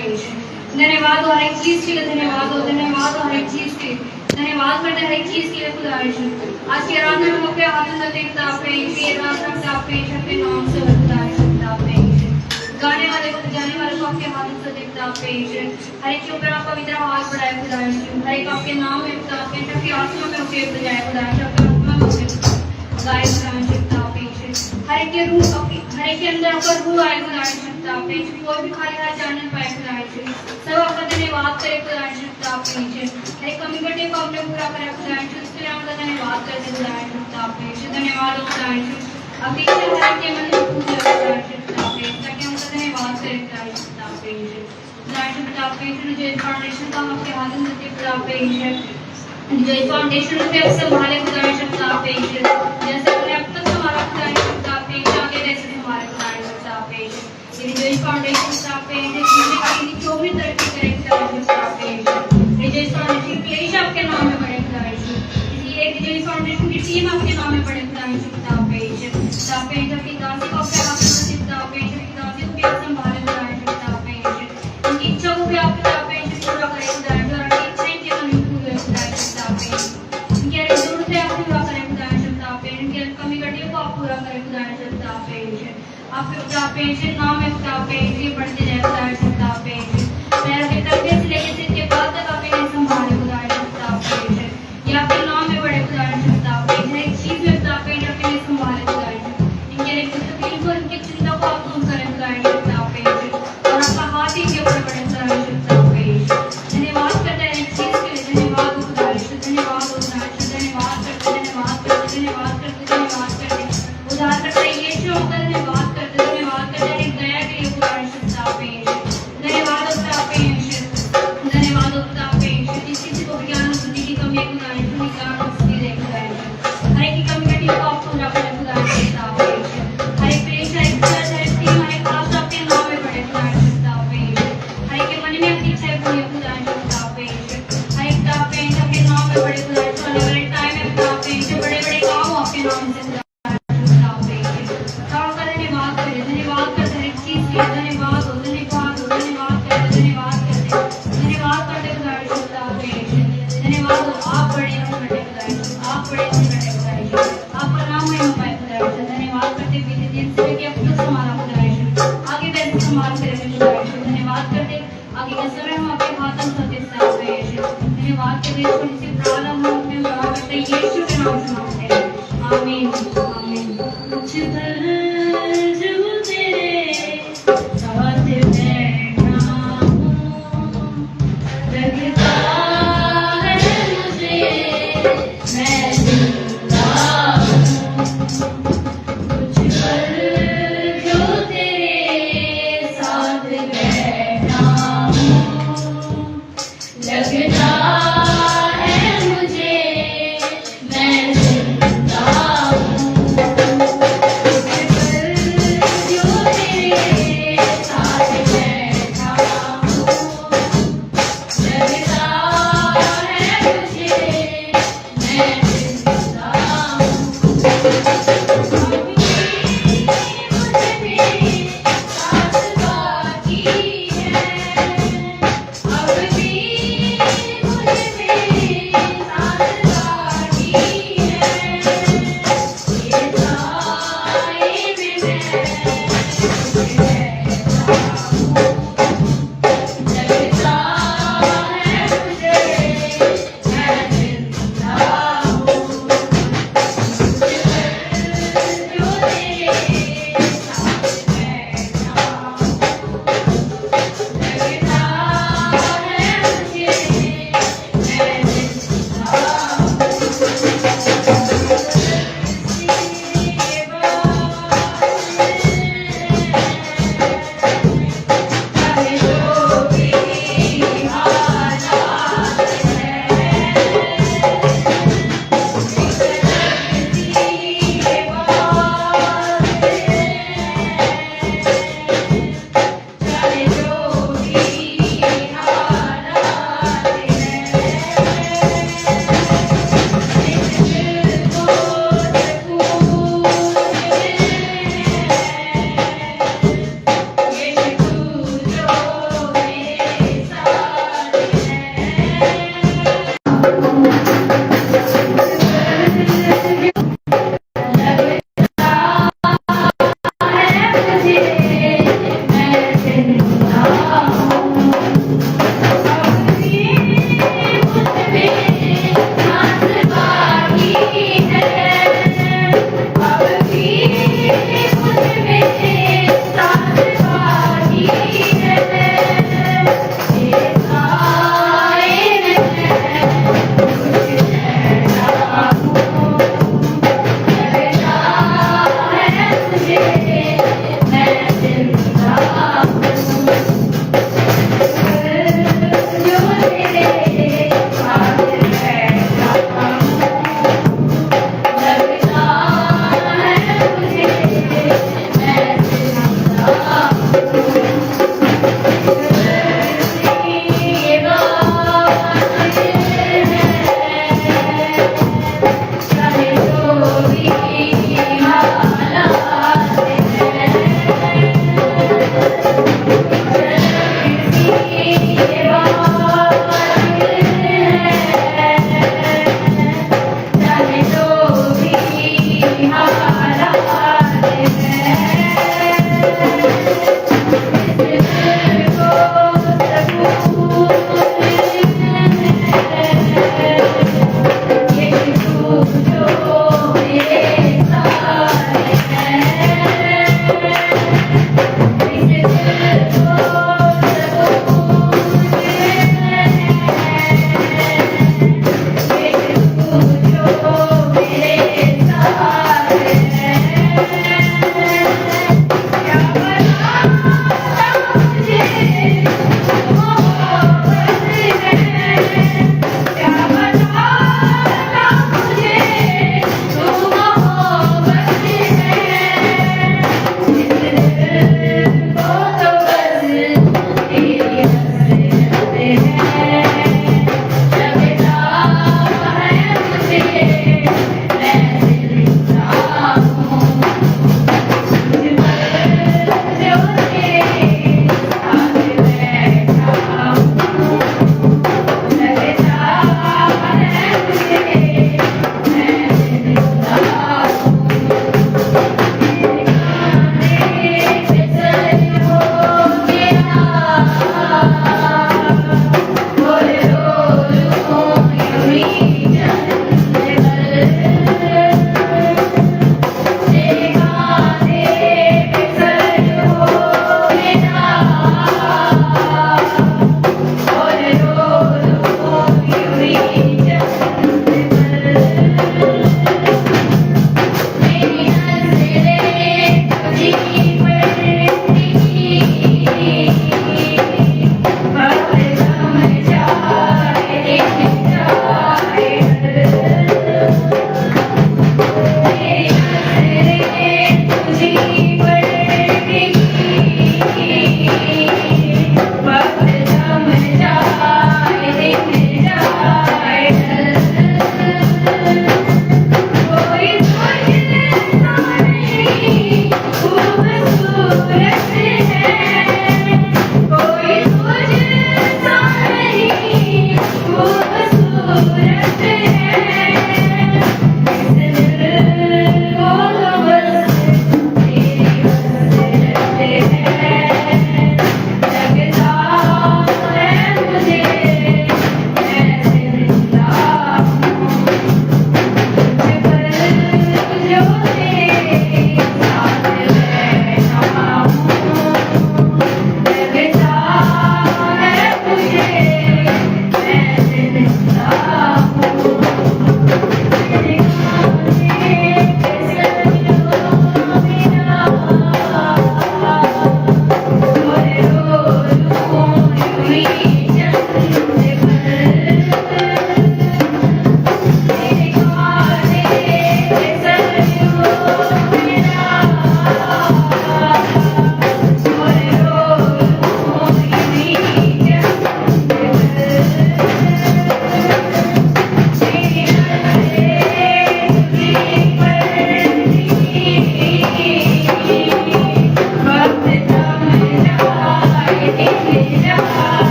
पेश। धन्यवाद हो हर एक चीज़ के लिए, धन्यवाद हो हर एक चीज़ के लिए, धन्यवाद करते हर एक चीज़ के लिए खुदाइश। आज की आराधना में अपने हाथ में देखता पेश, ये आराधना पेश अपने नाम से खुदाइश करता पेश। गाने वाले को जाने वाले को आपके हाथ से देखता पेश। हर एक के ऊपर आप पवित्र हाथ बढ़ाए खुदाइश। हर एक आपके नाम में उठा के सबकी आत्मा में उठे बजाए खुदाइश, आपकी आत्मा में उठे गाय खुदाइश करता पेश। हर एक के रूह हर एक के अंदर आपका रूह आए खुदाइश करता पेश। कोई भी खाली हाथ जाने पाए खुदाइश, सब आपका धन्यवाद करे खुदाइश करता पेश। हर एक कमी घटे को आपने पूरा करा खुदाइश, उसके लिए आपका धन्यवाद करते खुदाइश करता पेश। धन्यवाद हो खुदाइश, अभी से हर एक के मन में पूजा खुदाइश करता पेश, ताकि हम धन्यवाद करें खुदाइश करता पेश। खुदाइश करता पेश जो इस फाउंडेशन का आपके हाथ में देते खुदा पेश, जो इस फाउंडेशन पे अब संभाले खुदाइश करता पेश, जैसे हमने अब तक हमारा खुदाइश करता पेश आगे वैसे हमारे खुदाइश करता पेश। ये जो इस फाउंडेशन का पेश है जो भी तरक्की करे खुदाइश करता पेश, ये जो इस फाउंडेशन की क्लेश आपके नाम में बड़े खुदाइश, ये जो इस फाउंडेशन की टीम आपके नाम में बड़े खुदाइश करता पेश। करता पेश अपनी दासी को आपके हाथ में देता पेश, अपनी दासी को भी आप संभाले खुदाइश करता पेश, उनकी इच्छा को भी आप खुदा पेश पूरा करें खुदाइश, और उनकी इच्छा इनके मन में पूरी खुदाइश करता पेश। उनकी हर एक जरूरत आप पूरा करें खुदाइश करता पेश, उनकी हर कमी घटियों को आप पूरा करें खुदाइश करता पेश। आपके खुदा पेश नाम में खुदा पेश ये बढ़ते जाए खुदाइश करता पेश। पैर के तलवे से लेकर सिर के बाल तक आप इन्हें संभाले खुदाइश करता पेश, ये आपके नाम में बड़े खुदाइश करता पेश। हर एक चीज में खुदा पेश आप इन्हें संभाले खुदाइश, इनके हर एक तकलीफ और इनकी चिंता को आप दूर करें खुदाइश करता पेश, और आपका हाथ ही के ऊपर बड़े खुदाइश करता पेश। धन्यवाद करते हैं एक चीज के लिए, धन्यवाद हो खुदाइश, धन्यवाद हो खुदाइश, धन्यवाद करते धन्यवाद करते धन्यवाद करते धन्यवाद करते उधार करते यीशु का धन्यवाद करते धन्यवाद करते एक दया के लिए खुदाइश करता पेश। धन्यवाद हो खुदा पेश, धन्यवाद हो खुदा पेश, जिस किसी को ज्ञान बुद्धि की कमी खुदाइश उन्हीं ज्ञान और बुद्धि दे खुदाइश, हर एक की कमी घटी को आप पूरा करें खुदाइश करता पेश। हर एक पेश हर एक चर्च हर एक टीम हर एक खास आपके नाम में बड़े खुदाइश करता पेश, हर एक के मन में अपनी इच्छाएं पूरी खुदाइश करता पेश, हर एक का पेश आपके नाम में बड़े खुदाइश होने वाले टाइम में खुदा पेश बड़े बड़े काम आपके नाम से खुदा पेश। आपका धन्यवाद करें, धन्यवाद करते हर एक चीज के, धन्यवाद हो धन्यवाद हो धन्यवाद करते धन्यवाद करते खुदाइश करता पेश। धन्यवाद हो आप बड़े बड़े खुदाइश, आप बड़े बड़े खुदाइश, आपका नाम है पाए खुदाइश। धन्यवाद करते बीते दिन से लेके अब तक हमारा खुदाइश आगे वैसे संभाल करें खुदाइश। धन्यवाद करते आगे का समय हम आपके हाथों में देते पेश। धन्यवाद करते थोड़ी सी प्रार्थना हम अपने दुआ करते यीशु के नाम से मांगते हैं, आमीन आमीन। मुझ पर जो तेरे साथ बैठा हूँ, लगता है मुझे मैं जिंदा हूँ। मुझ पर जो तेरे साथ बैठा हूँ, लगता है मुझे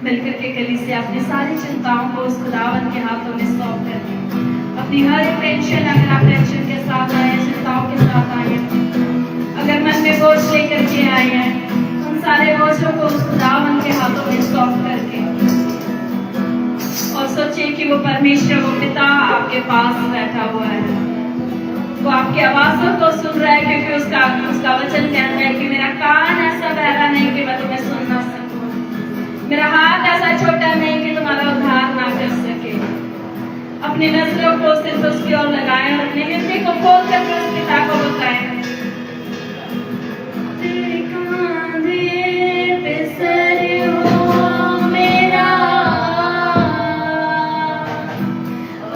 मिलकर के कलीसिया अपनी सारी चिंताओं को उस खुदावन के हाथों में सौंप करके अपनी हर एक टेंशन, अगर आप टेंशन के साथ आए हैं, चिंताओं के साथ आए हैं, अगर मन में बोझ लेकर के आए हैं, उन सारे बोझों को उस खुदावन के हाथों में सौंप करके और सोचिए कि वो परमेश्वर, वो पिता आपके पास बैठा हुआ है, वो आपकी आवाज़ों को सुन रहा है, क्योंकि उसका वचन कहता है कि मेरा कान ऐसा बहरा नहीं कि मैं तुम्हें सुन ना सकूं, मेरा हाथ ऐसा छोटा नहीं कि तुम्हारा उद्धार ना कर सके। अपनी नजरों को सिर्फ उसकी ओर लगाएं और अपने हृदय को खोल कर उस पिता को बताएं, तेरे कांधे पे सर हो मेरा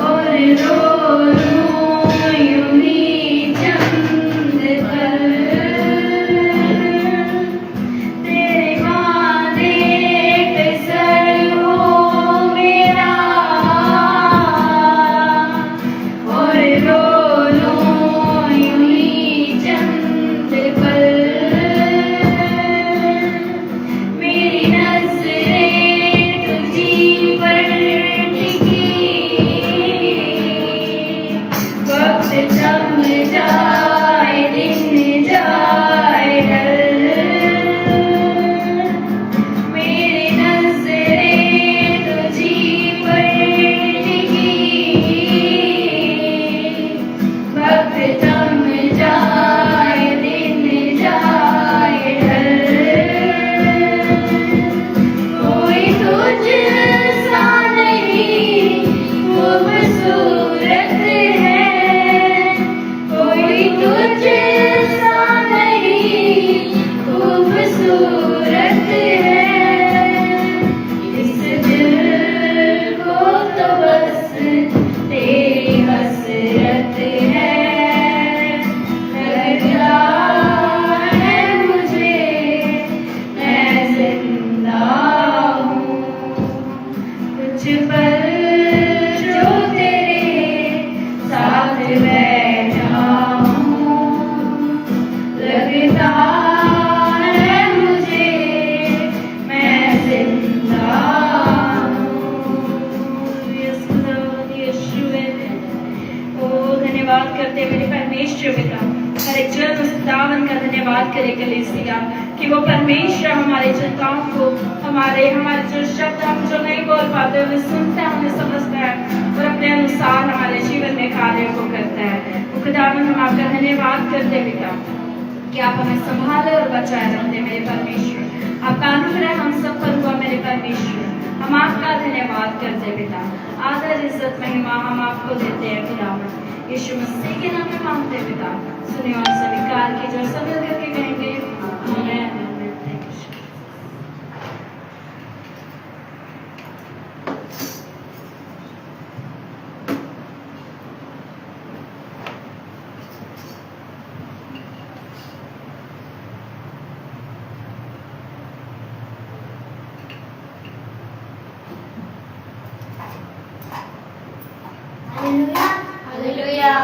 और रो यूं ही चंद पर, तेरे कांधे पे सर हो मेरा और रो यूं ही चंद पर, मेरी नज़रें तुझी पर टिकी, वक्त थम जाए दिन जाए ढल, मेरी नज़रें तुझी पर टिकी, वक्त थम जाए दिन जाए ढल, कोई तुझ सा नहीं खूबसूरत है, कोई तुझ सा नहीं खूबसूरत है, इस दिल को तो बस तेरी हसरत है, लगता है मुझे मैं जिंदा हूँ, कुछ पल जो तेरे साथ बैठा हूँ, लगता है मुझे मैं जिंदा हूँ। यीशुवे, ओ धन्यवाद करते मेरे परमेश्वर पिता, हर एक जन उस खुदावन का धन्यवाद करे कलीसिया कि वो परमेश्वर हमारे चिंताओं को, हमारे जो शब्द हम जो नहीं बोल पाते उन्हें सुनता है, उन्हें समझता है और अपने अनुसार हमारे जीवन में कार्य को करता है। वो खुदावन हम आपका धन्यवाद करते पिता कि आप हमें संभाले और बचाए रखते मेरे परमेश्वर, आपका अनुग्रह हम सब पर हुआ मेरे परमेश्वर, हम आपका धन्यवाद करते पिता, आदर इज्जत महिमा हम आपको देते हैं खुदावन, यीशु मसीह के नाम में मांगते पिता, सुने और स्वीकार कीजिए और सब मिलकर के कहेंगे आमीन। हालेलुया।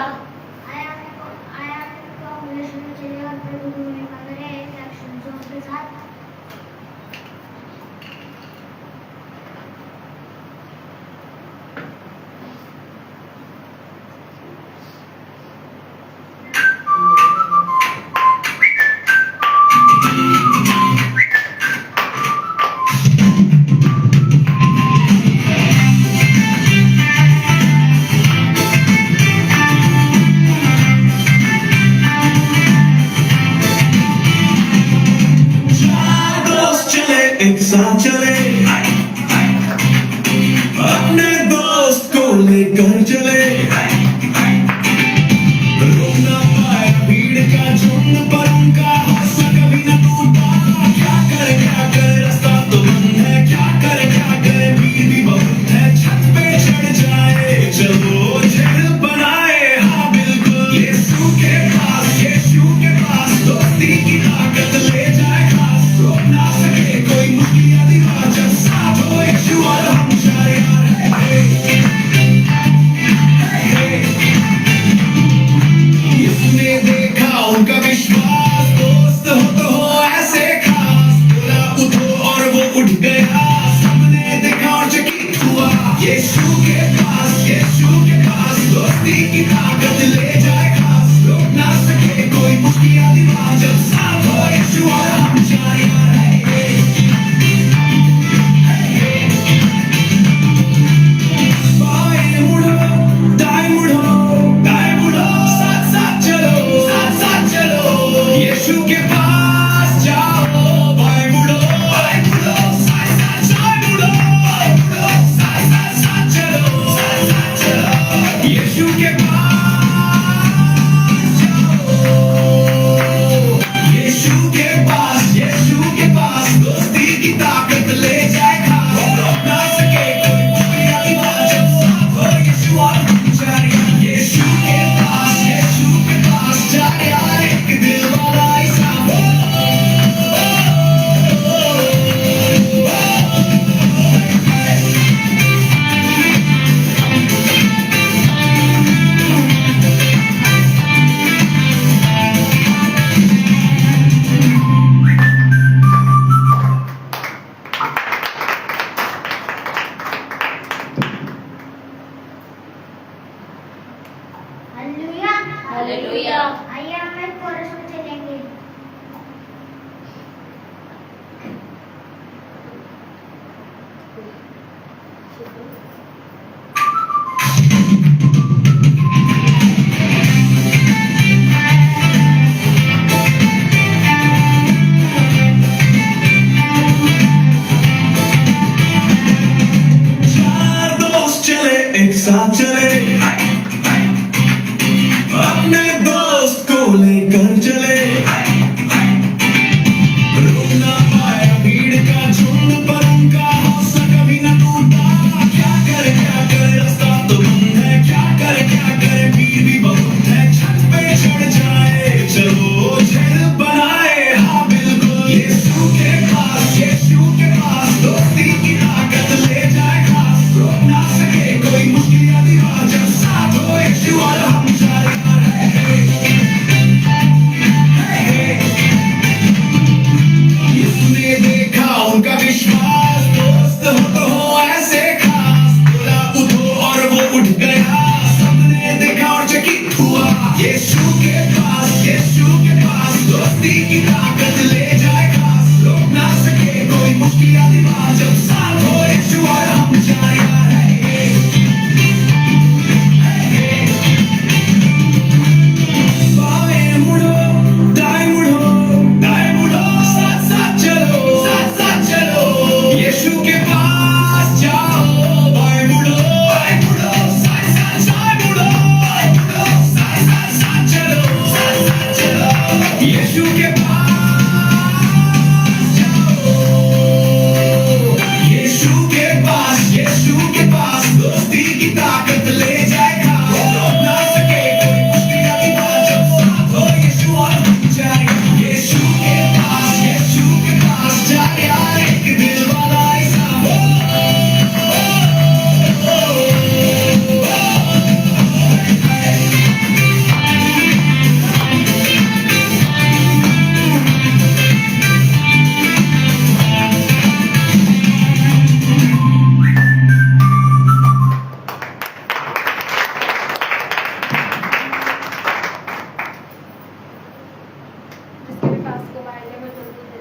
एक साथ चले, अपने दोस्त को लेकर चले, रोक ना पाए भीड़ का झुंड पर उनका हौसला कभी न टूटा, क्या करे रास्ता तो बंद है, क्या करे भीड़ भी बहुत है, छत पे चढ़ जाए चलो ताकत ले जाए खास, रोक ना सके कोई मुश्किल दीवार जब साथ हो यीशु और हम जाने बाएं मुड़ो दाएं मुड़ो साथ साथ चलो यीशु के पास जाओ बाएं मुड़ो साथ मुड़ो साथ चलो यीशु के पास यीशु के पास दोस्ती की ताकत ले जाए खास, रोक ना सके कोई मुश्किल दीवार जब साथ हो यीशु और हम जाने यीशु के पास जाने यार एक दिल वाला ऐसा हालेलुया हालेलुया। आइए हम एक कोरस में चलेंगे। चार दोस्त चले एक साथ चले अपने दोस्त को लेकर चले, रुक ना पाया भीड़ का झुंड पर उनका हौसला कभी न टूटा, क्या करे रास्ता तो बंद है, क्या करे भीड़ भी बहुत है, छत पे चढ़ जाए चलो झड़ बनाए हाँ बिल्कुल यीशु के पास दोस्ती की ताकत ले जाए खास, रोक ना सके कोई मुश्किल दीवार जब साथ हो यीशु और हम जाने इसने देखा उनका विश्वास, दोस्त हो तो हो ऐसे खास, बोला उठो और वो उठ गया, सबने देखा और चकित हुआ यीशु के पास दोस्ती की ताकत ले जाए खास, रोक ना सके कोई मुश्किल दीवार जब साथ हो यीशु और हम जाने बाएं मुड़ो दाएं मुड़ो साथ चलो यीशु के पास जाओ बाएं मुड़ो साथ चलो यीशु के पास जाओ यीशु के पास दोस्ती की ताकत ले जाए खास, रोक ना सके कोई मुश्किल दीवार जब साथ हो यीशु और हम जाने यीशु के पास जाने यार एक दिल वाला ऐसा जिसके पास को बाइबल में जल्दी दे।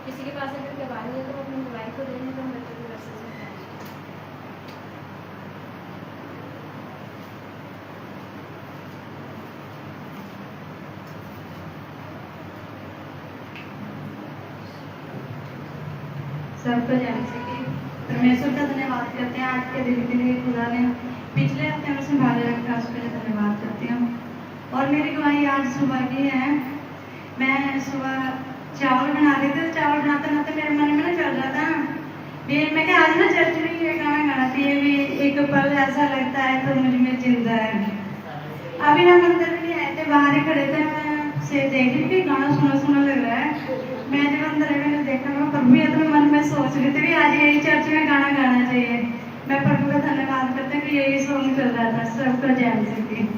किसी के पास अगर मोबाइल है तो वो अपने मोबाइल को देने तो हम बच्चों को मैसेज में सबको जान सके। परमेश्वर का धन्यवाद करते हैं आज के दिन के लिए, खुदा ने पिछले हफ्ते में संभाले रखा उसके लिए धन्यवाद करती हूँ। और मेरी गवाही आज सुबह की है। मैं सुबह चावल बना रहे थे, तो चावल बनाते बनाते मेरे मन में ना चल रहा था मैं क्या आज ना चर्च में ये गाना गाना चाहिए भी, एक पल ऐसा लगता है तो मुझ में जिंदा है। अभी ना मंदिर में आए थे, बाहर ही खड़े थे, मैं से देख रही थी गाना सुना सुना लग रहा है। मैं जब अंदर आई मैंने देखा, मैं प्रभु ये तो मैं मन में सोच रही थी भी आज यही चर्च में गाना गाना चाहिए। मैं प्रभु का धन्यवाद करते हैं कि यही सॉन्ग चल रहा था, सबको जय मसीह की।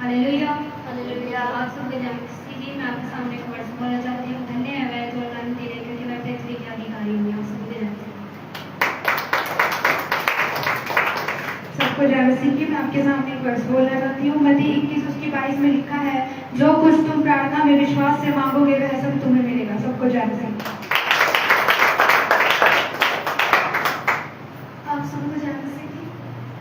Hallelujah hallelujah. आप सबके जय मसीह की। मैं आपके सामने एक वर्ष बोलना चाहती हूँ। धन्य है वह जो अनंत तेरे, क्योंकि वह पृथ्वी के अधिकारी हुई। आप सबके जय मसीह। सबको जय मसीह की। मैं आपके सामने एक वर्ष बोलना चाहती हूँ। मत्ती 21:22 में लिखा है, जो कुछ तुम प्रार्थना में विश्वास से मांगोगे वह सब तुम्हें मिलेगा। सबको जय मसीह। आप सबको जय मसीह की।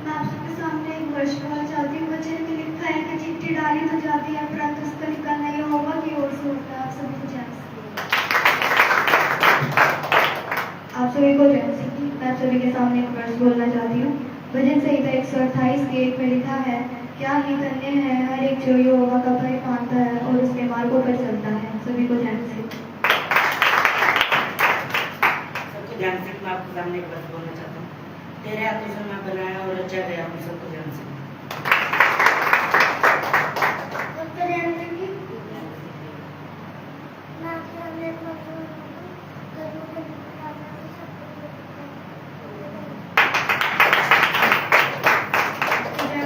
मैं आप सबके सामने एक वर्ष बोलना चाहती हूँ। वचन में लिखा है कि चिट्ठी डाली तो जाती है, परंतु उसका निकलना यहोवा की ओर से होता है। आप सबको जय मसीह। आप सभी को जय मसीह की। मैं आप सभी के सामने एक वर्ष बोलना चाहती हूँ। भजन संहिता 128 के 1 में लिखा है, क्या ही धन्य है हर एक जो यहोवा का भय मानता है और उसके मार्गों पर चलता है। सभी को जय मसीह। सबको ध्यान से मैं आपके सामने एक बात बोलना चाहता हूँ। तेरे हाथों से मैं बनाया और रचा गया हूँ। सबको ध्यान से। सबको जय मसीह की। मैं आपके सामने एक वर्ष बोलना चाहती हूँ। प्रभु के नाम में सबको जय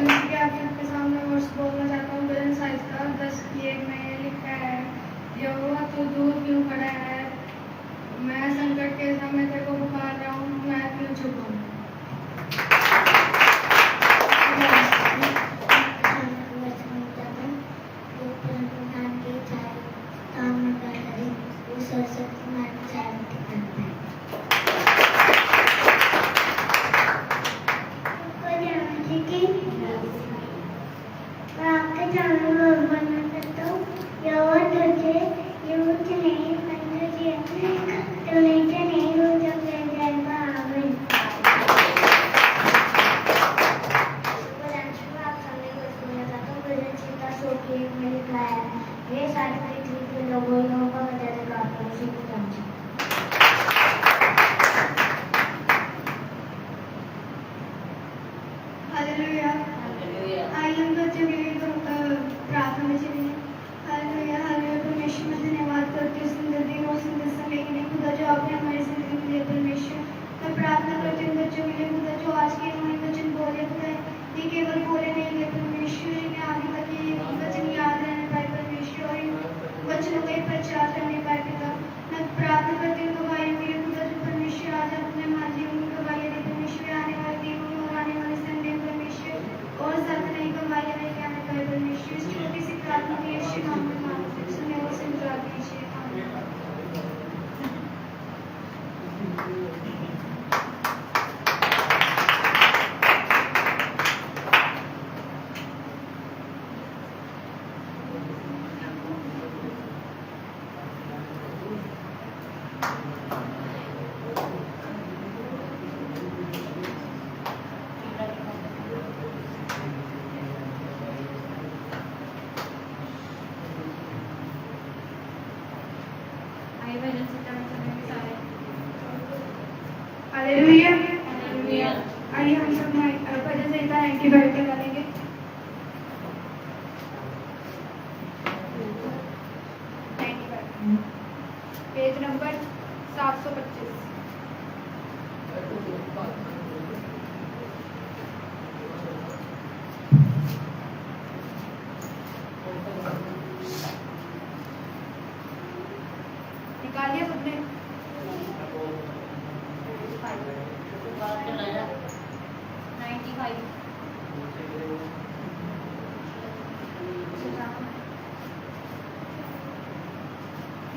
मसीह की। आप सबके सामने वर्ष बोलना चाहता हूँ। भजन संहिता 10:1 में लिखा है, यहोवा तो दूर क्यों खड़ा है, मैं संकट के समय तेरे को पुकार रहा हूँ, मैं क्यों छुपाऊं। मैं आपके सामने बोलना चाहता हूँ। यहोवा तुझे यूं नहीं समझे, तू नीचे नहीं हो जब ले जाएगा। आमीन। आप सामने कुछ बोलना चाहता हूँ। भजन संहिता 100 में लिखा है, ये सारी पृथ्वी के लोगों यहोवा का जयकार करो। सबको जय। हालेलुया। आइए हम बच्चों के लिए तो प्रार्थना में चलेंगे। Hallelujah hallelujah. परमेश्वर मैं धन्यवाद करती हूँ सुंदर दिन और सुंदर समय के लिए खुदा, जो आपने हमारी जिंदगी में दिया। परमेश्वर मैं प्रार्थना करती हूँ बच्चों के लिए खुदा, जो आज के हमारे वचन बोले खुदा, ये केवल बोले नहीं गए परमेश्वर, इन्हें आगे तक ये वचन याद रहने पाए परमेश्वर, और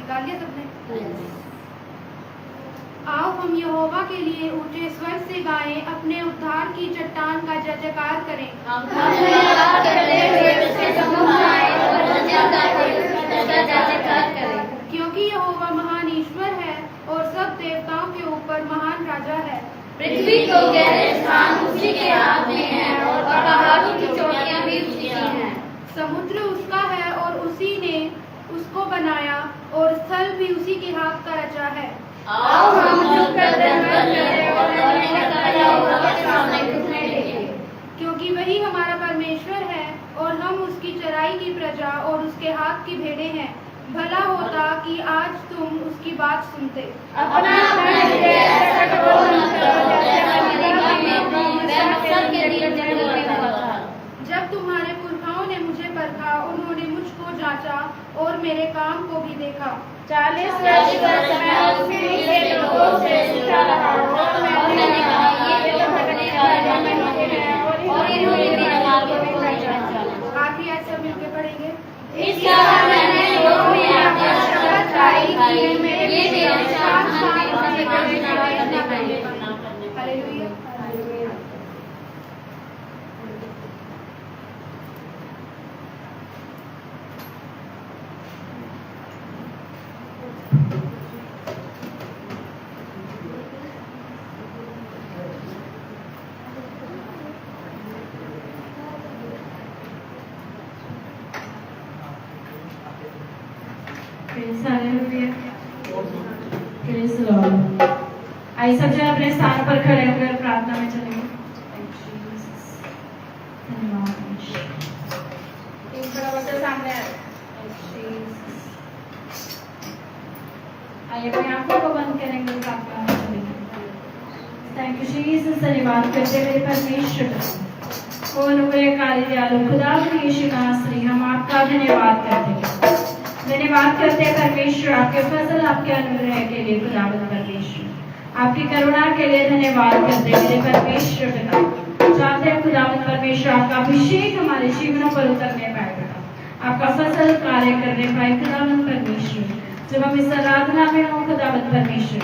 गा लिया सबने? आओ हम यहोवा के लिए ऊंचे स्वर से गाएं, अपने उद्धार की चट्टान का जय जयकार करें। क्योंकि यहोवा महान ईश्वर है और सब देवताओं के ऊपर महान राजा है। पृथ्वी को गहरे स्थान उसी के हाथ में है और पहाड़ों की चोटियां भी उसी की हैं। समुद्र उसका है और उसी ने उसको बनाया और स्थल भी उसी के हाथ का रचा है। आओ हम झुककर दंडवत करें और अपने करता हुआ के सामने घुटने टेकें। क्योंकि वही हमारा परमेश्वर है और हम उसकी चराई की प्रजा और उसके हाथ की भेड़ें हैं। भला होता कि आज तुम उसकी बात सुनते। अपना हृदय ऐसा कठोर न करो जैसा मिद्यान में बेमकसद के दिल में हुआ था। जब तुम्हारे पुरखाओं ने मुझे परखा, उन्होंने मुझको जांचा और मेरे काम को भी देखा। 40 वर्ष मैं उस पीछे लोगों से सीखा रहा और मैंने कहा ये तो भटकने वाले मनुष्य हैं और इन्होंने मेरे मार्ग को भी पहचाना। आखिरी आज सब मिलकर पढ़ेंगे। इस कारण मैंने लोग में आपका शपथ खाई कि ये मेरे साथ हाथ में करने पड़े। हालेलुया। आइए सब जन अपने स्थान पर खड़े होकर प्रार्थना में चलेंगे। एक बड़ा बच्चा सामने आइए अपनी आंखों को बंद करेंगे, प्रार्थना में चलेंगे। Thank you Jesus. धन्यवाद करते मेरे परमेश्वर और नूरे काली दयालु खुदा यीशु नासरी, हम आपका धन्यवाद करते हैं। धन्यवाद करते हैं परमेश्वर आपके फजल आपके अनुग्रह के लिए। खुदावंद परमेश्वर आपकी करुणा के लिए धन्यवाद करते हैं मेरे परमेश्वर पिता। चाहते हैं खुदावंद परमेश्वर आपका अभिषेक हमारे जीवनों पर उतरने पाए पिता, आपका फसल कार्य करने पाए खुदावंद परमेश्वर। जब हम इस आराधना में हो खुदावंद परमेश्वर,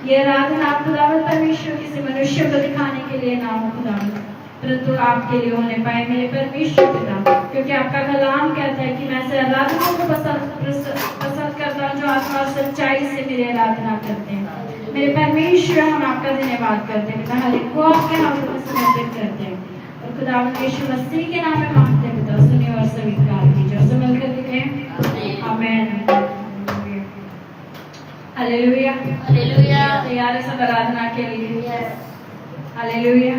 ये आराधना खुदावंद परमेश्वर किसी मनुष्य को दिखाने के लिए ना हो खुदावंद, परंतु आपके लिए होने पाए मेरे परमेश्वर पिता। क्योंकि आपका कलाम कहता है कि मैं से आराधना को पसंद करता हूँ जो आत्मा और सच्चाई से मेरी आराधना करते हैं। मेरे परमेश्वर हम आपका धन्यवाद करते हैं पिता, हर एक को आपके हाथों में समर्पित करते हैं और खुदावंद यीशु मसीह के नाम में मांगते हैं पिता, सुनिए और स्वीकार कीजिए। और सब मिलकर दिखें आमीन। Hallelujah hallelujah. तैयार है सब आराधना के लिए? Hallelujah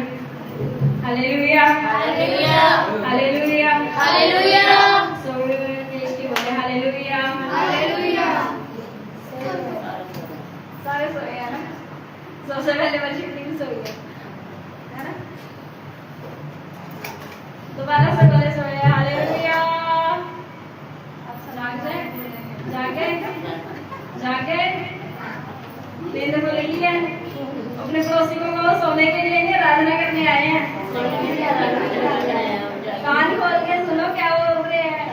hallelujah hallelujah hallelujah hallelujah. सोए मिलके बोले हालेलुया हालेलुया। सारे सोए हैं ना? सबसे पहले वर्शिप टीम सोई है ना? दोबारा से बोले सोए हालेलुया। जागे जागे जागे नींद को ले लिया, अपने पड़ोसी को सोने के लिए नहीं आराधना करने आए हैं। कान खोल के सुनो क्या बोल रहे हैं।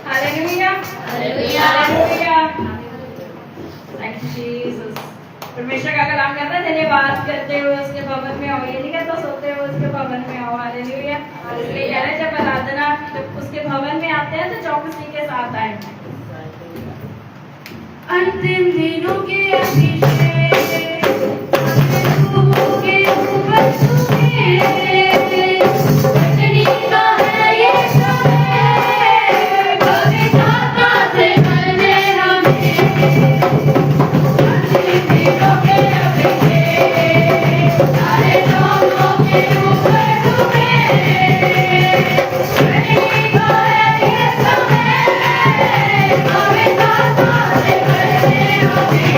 Hallelujah hallelujah hallelujah. Thank you Jesus. परमेश्वर का कलाम कहता है धन्यवाद करते हुए उसके भवन में आओ, ये नहीं कहता सोते हुए उसके भवन में आओ। हालेलुया। इसलिए कह रहे हैं जब आराधना जब उसके भवन में आते हैं तो चौकसी के साथ आए। अंतिम दिनों के अभिषेक के ऊपर सुने बचनी का है ये समय, पवित्र आत्मा से भरने हमें। अंतिम दिनों के अभिषेक सारे लोगों के ऊपर सुने बचनी का है ये समय, पवित्र आत्मा से भरने हमें।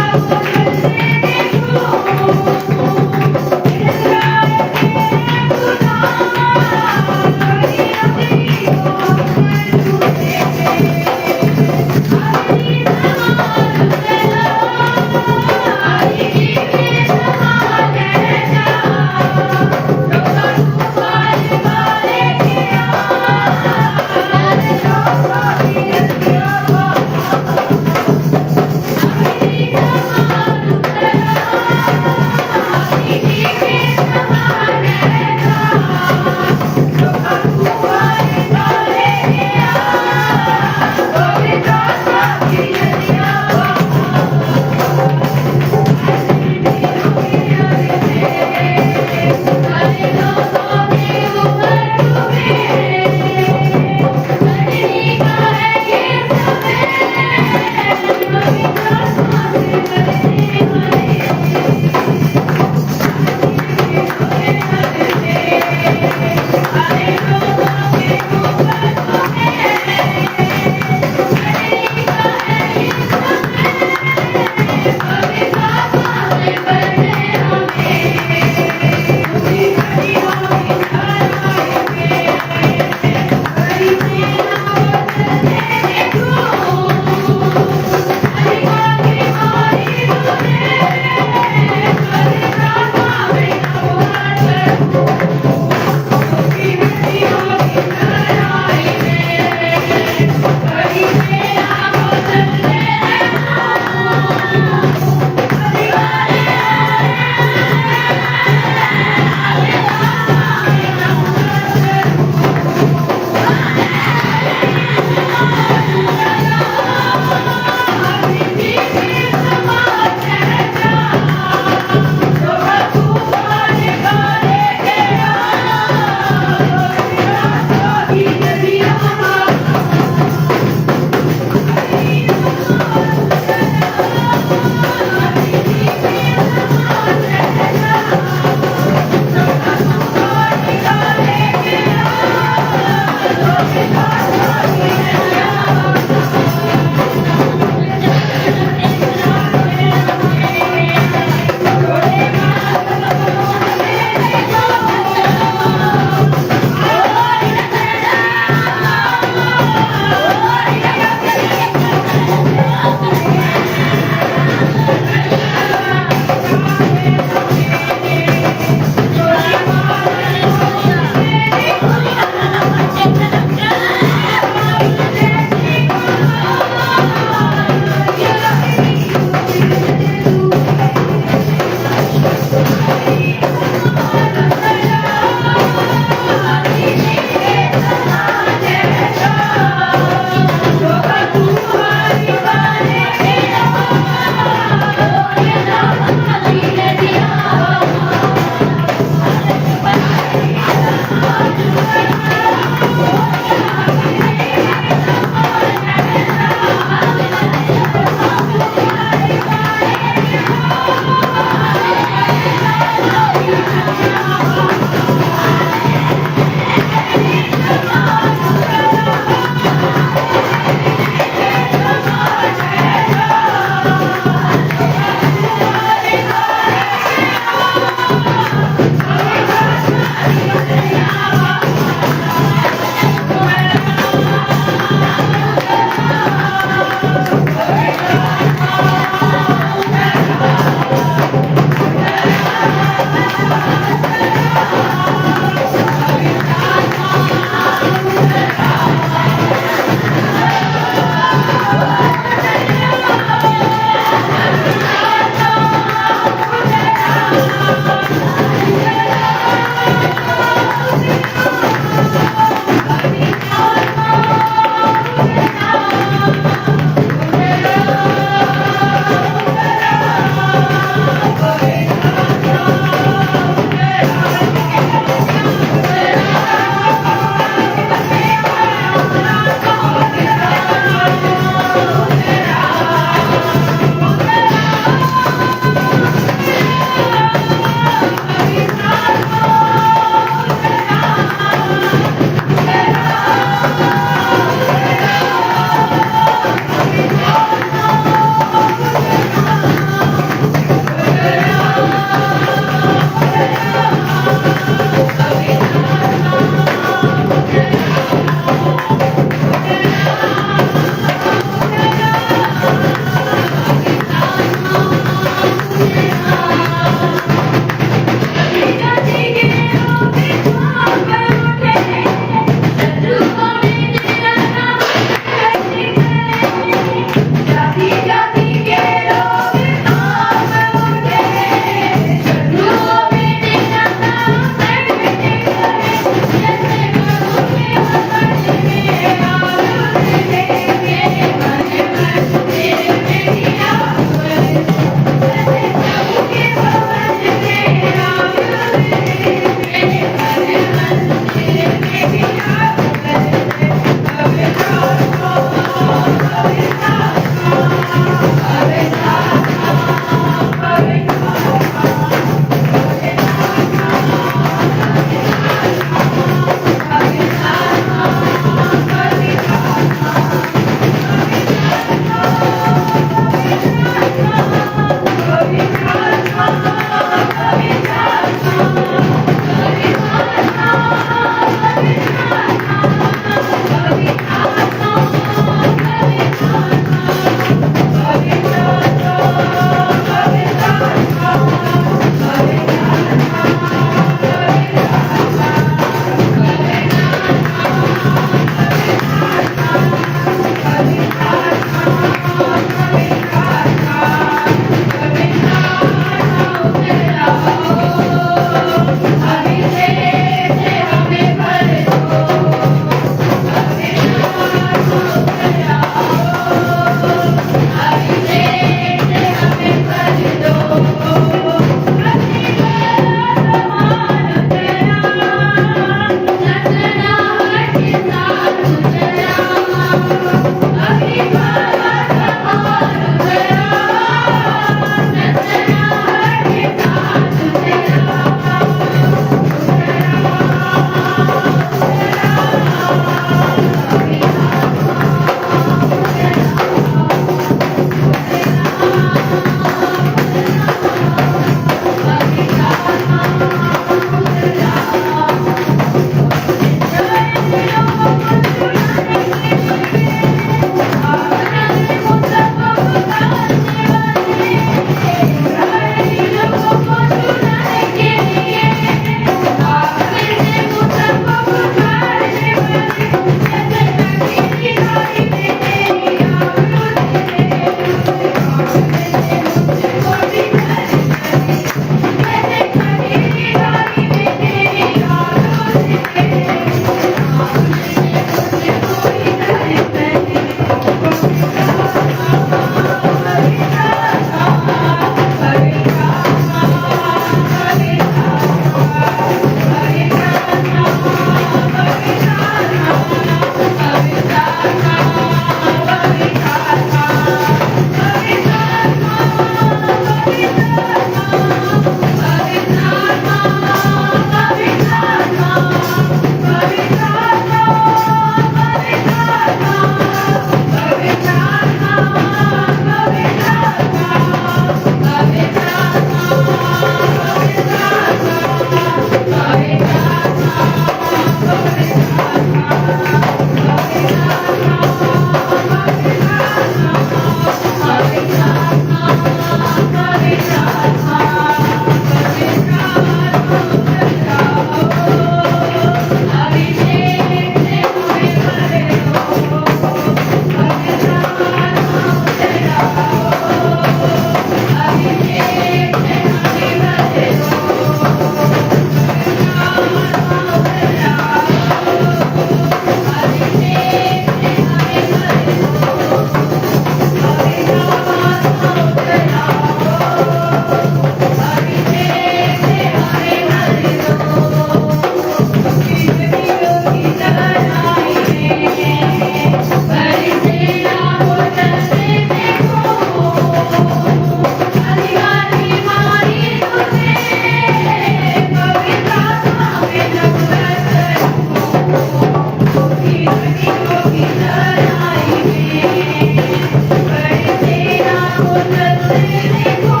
को चलते देखो,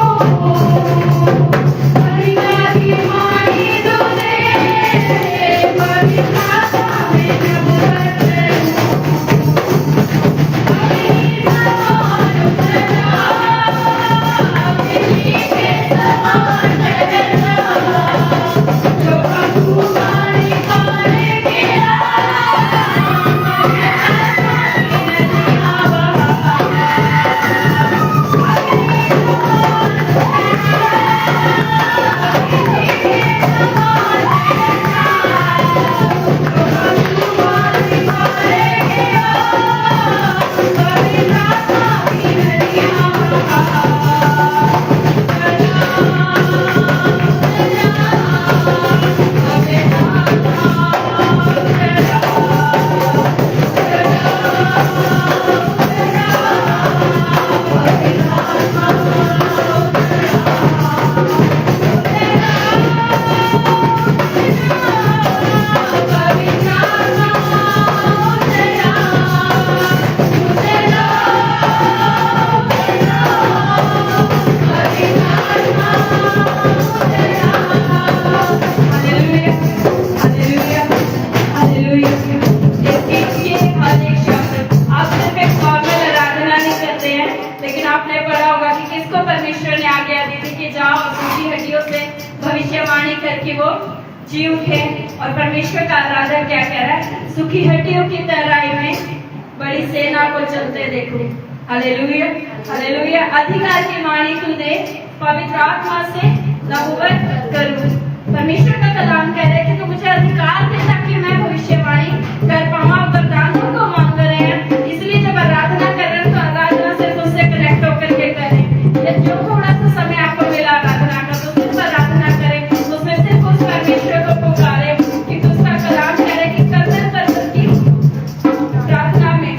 अधिकार की वाणी तूने पवित्र आत्मा में जब भरते लेकिन आपने पढ़ा होगा कि किसको परमेश्वर ने आज्ञा दी थी कि जाओ और सूखी हड्डियों से भविष्यवाणी करके वो जी उठे। और परमेश्वर का राजा क्या कह रहा है? सूखी हड्डियों की तराई में बड़ी सेना को चलते देखो। Hallelujah, hallelujah. अधिकार की वाणी तू दे, पवित्र आत्मा से नबूवत करूं। परमेश्वर का कलाम कह रहा है कि तू मुझे अधिकार दे ताकि मैं भविष्यवाणी कर पाऊं। आप वरदानों को मांग रहे हैं, इसलिए जब आराधना कर रहे हैं तो आराधना सिर्फ उससे कनेक्ट होकर के करें। या जो थोड़ा सा समय आपको मिला आराधना का तो सिर्फ आराधना करें, उसमें सिर्फ उस परमेश्वर को पुकारे कि उसका कलाम कह रहा है कि कर्तन पर्वत की प्रार्थना में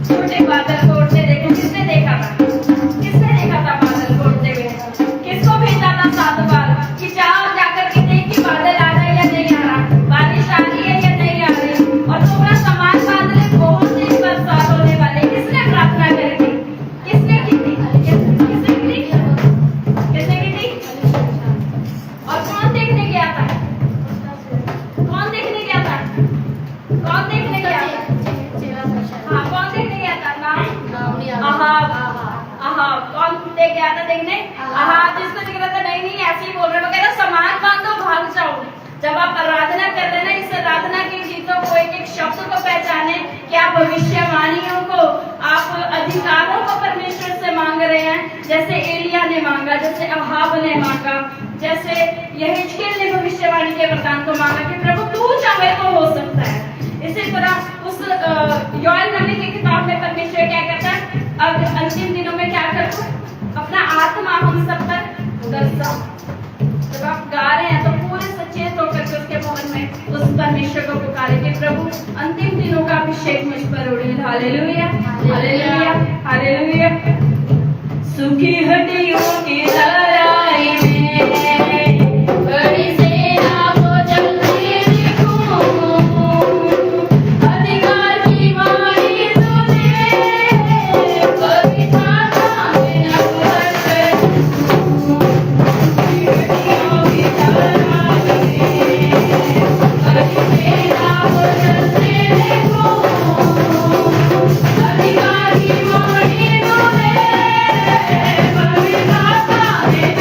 छोटे बादल को उड़ते देखो। किसने देखा था? किसने देखा था बादल को उड़ते हुए? किसको भेजा था 7 बार कि जाओ जाकर के देख कि बादल आ रहा है या नहीं आ रहा, बारिश आ रही है या नहीं आ रही, और तुम्हारा सामान बांध ले, बहुत तेज बरसात होने वाली। किसने प्रार्थना करी थी? किसने की थी? किसने की थी? किसने की थी? और कौन देखने गया था? कौन देखने गया था? कौन देखने गया था? हाँ, कौन देखने गया था? अहाब कौन देख गया था देखने? अहाब, जिसको दिख रहा था नहीं ऐसे ही बोल रहे, वो कह रहा सामान बांधो भाग जाओ। जब आप आराधना कर रहे हैं ना, इस आराधना के गीतों को, एक एक शब्द को पहचाने कि आप भविष्यवाणियों को, आप अधिकारों को परमेश्वर से मांग रहे हैं, जैसे एलिया ने मांगा, जैसे अहाब ने मांगा, जैसे यहेजकेल ने भविष्यवाणी के वरदान को मांगा कि प्रभु तू चाहे तो हो सकता है। इसी तरह उस योएल नबी की किताब में परमेश्वर क्या कहता है? अब अंतिम दिनों में क्या करूं? अपना आत्मा हम सब पर बरसा। जब आप गा रहे हैं तो पूरे सचेत होकर के उसके भवन में उस परमेश्वर को पुकारे कि प्रभु अंतिम दिनों का अभिषेक मुझ पर उड़े। Hallelujah, hallelujah, hallelujah. सूखी हड्डियों की लड़ाई में बड़ी सेना को चलते देखो, अधिकार की वाणी तूने पवित्र आत्मा में नबूवत करूं। हड्डियों की लड़ाई में बड़ी सेना को चलते देखो, अधिकार की वाणी तूने पवित्र आत्मा में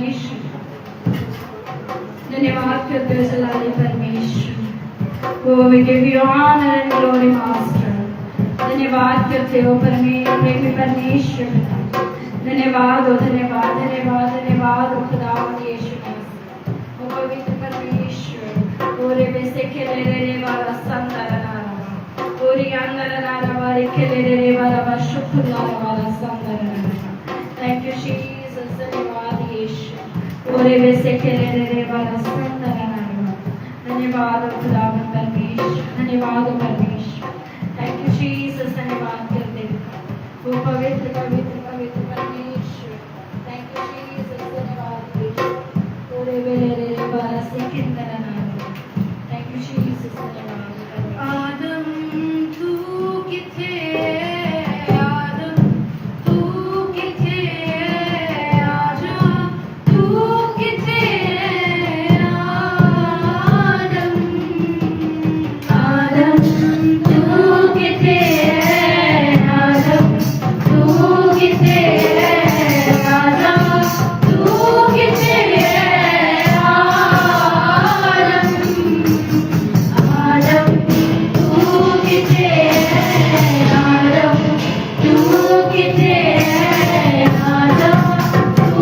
परमेश्वर। धन्यवाद करते हो सलाले परमेश्वर। Oh, we give you honor and glory, Master. धन्यवाद करते हो परमेश्वर। धन्यवाद हो, धन्यवाद, धन्यवाद, धन्यवाद हो खुदावंद यीशु मसीह। ओ पवित्र परमेश्वर, ओरे बेसे खेले रे वाला संदर नारा, ओरी अंदर नारा वाले खेले रे वाला शुक्र नारा वाला संदर नारा। Thank you Jesus, धन्यवाद यीशु। ओरे बेसे खेले रे वाला संदर नारा। धन्यवाद हो खुदावंद परमेश्वर, धन्यवाद हो परमेश्वर। Thank you Jesus, धन्यवाद करते हो वो पवित्र पवित्र पवित्र परमेश्वर। Thank you Jesus, धन्यवाद यीशु। ओरे बेले रे वाला सिकंदर नारा। Thank you Jesus, धन्यवाद करते हो। आदम तू किथे, आदम तू किथे, आजा तू किथे, आदम आदम तू किथे, आदम तू किथे, आदम तू किथे, आदम तू किथे, आदम तू किथे, आदम तू किथे,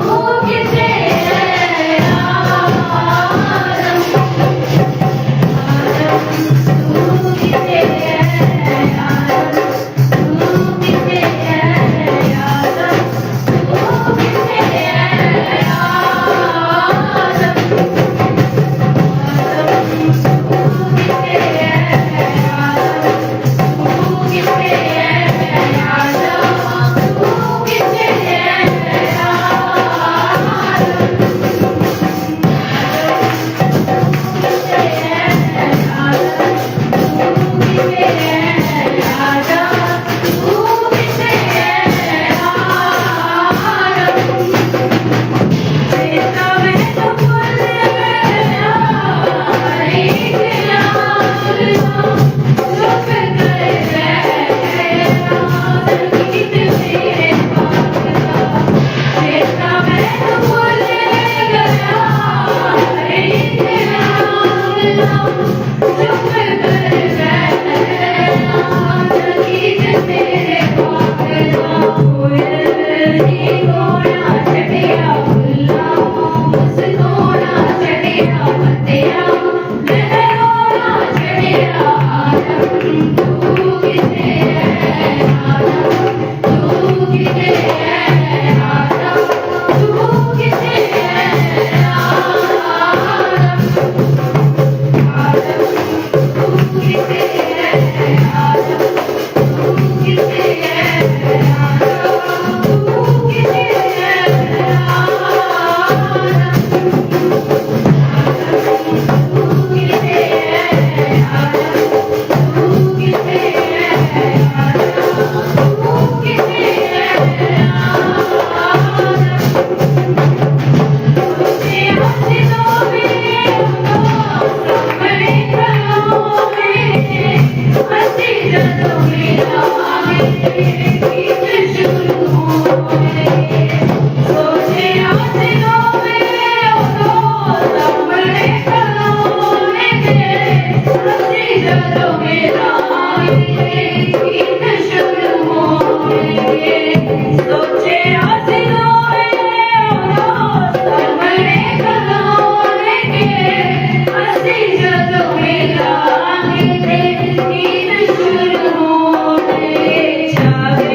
Chave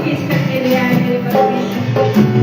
खींच करके ले आए मेरे परमेश्वर।